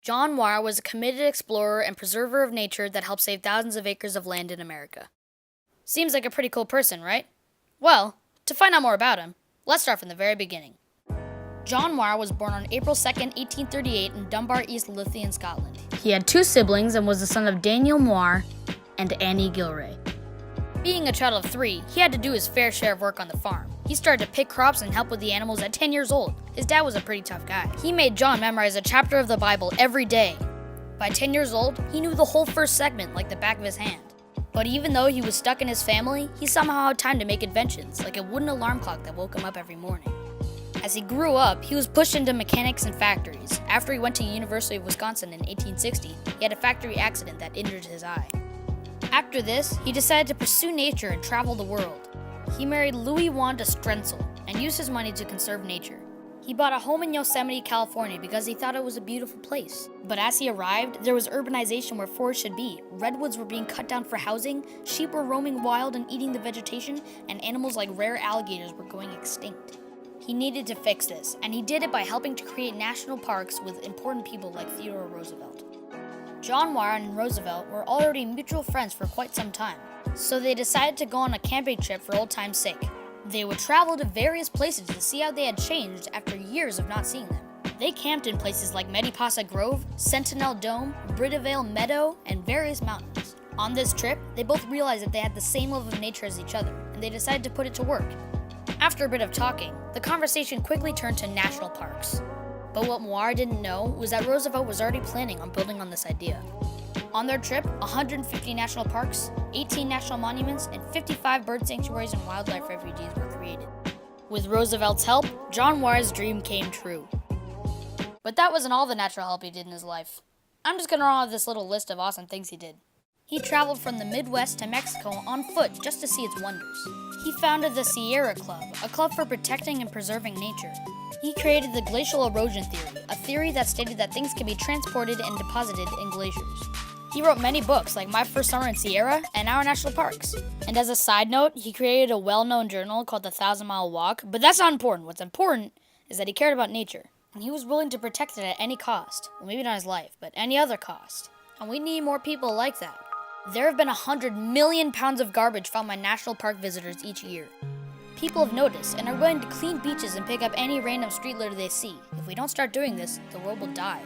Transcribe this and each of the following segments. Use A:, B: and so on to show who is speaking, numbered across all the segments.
A: John Muir was a committed explorer and preserver of nature that helped save thousands of acres of land in America. Seems like a pretty cool person, right? Well, to find out more about him, let's start from the very beginning. John Muir was born on April 2, 1838 in Dunbar, East Lothian, Scotland. He had two siblings and was the son of Daniel Muir and Annie Gilray. Being a child of 3, he had to do his fair share of work on the farm. He started to pick crops and help with the animals at 10 years old. His dad was a pretty tough guy. He made John memorize a chapter of the Bible every day. By 10 years old, he knew the whole first segment like the back of his hand. But even though he was stuck in his family, he somehow had time to make inventions, like a wooden alarm clock that woke him up every morning. As he grew up, he was pushed into mechanics and factories. After he went to University of Wisconsin in 1860, he had a factory accident that injured his eye. After this, he decided to pursue nature and travel the world. He married Louis Wanda Strenzel and used his money to conserve nature. He bought a home in Yosemite, California because he thought it was a beautiful place. But as he arrived, there was urbanization where forests should be. Redwoods were being cut down for housing, sheep were roaming wild and eating the vegetation, and animals like rare alligators were going extinct. He needed to fix this, and he did it by helping to create national parks with important people like Theodore Roosevelt. John Muir and Roosevelt were already mutual friends for quite some time, so they decided to go on a camping trip for old time's sake. They would travel to various places to see how they had changed after years of not seeing them. They camped in places like Medipasa Grove, Sentinel Dome, Britavale Meadow, and various mountains. On this trip, they both realized that they had the same love of nature as each other, and they decided to put it to work. After a bit of talking, the conversation quickly turned to national parks. But what Muir didn't know was that Roosevelt was already planning on building on this idea. On their trip, 150 national parks, 18 national monuments, and 55 bird sanctuaries and wildlife refuges were created. With Roosevelt's help, John Muir's dream came true. But that wasn't all the natural help he did in his life. I'm just gonna run off this little list of awesome things he did. He traveled from the Midwest to Mexico on foot just to see its wonders. He founded the Sierra Club, a club for protecting and preserving nature. He created the glacial erosion theory, a theory that stated that things can be transported and deposited in glaciers. He wrote many books like My First Summer in Sierra and Our National Parks. And as a side note, he created a well-known journal called The 1,000-Mile Walk, but that's not important. What's important is that he cared about nature, and he was willing to protect it at any cost. Well, maybe not his life, but any other cost. And we need more people like that. There have been 100 million pounds of garbage found by national park visitors each year. People have noticed and are willing to clean beaches and pick up any random street litter they see. If we don't start doing this, the world will die.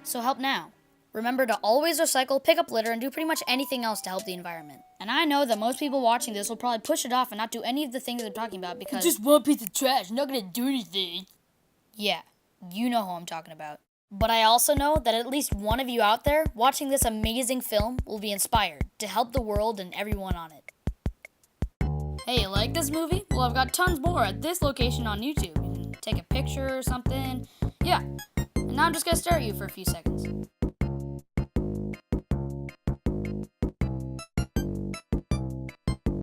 A: So help now. Remember to always recycle, pick up litter, and do pretty much anything else to help the environment. And I know that most people watching this will probably push it off and not do any of the things I'm talking about because
B: It's just one piece of trash, not gonna do anything.
A: Yeah, you know who I'm talking about. But I also know that at least one of you out there watching this amazing film will be inspired to help the world and everyone on it. Hey, you like this movie? Well, I've got tons more at this location on YouTube. You can take a picture or something. Yeah. And now I'm just gonna stare at you for a few seconds.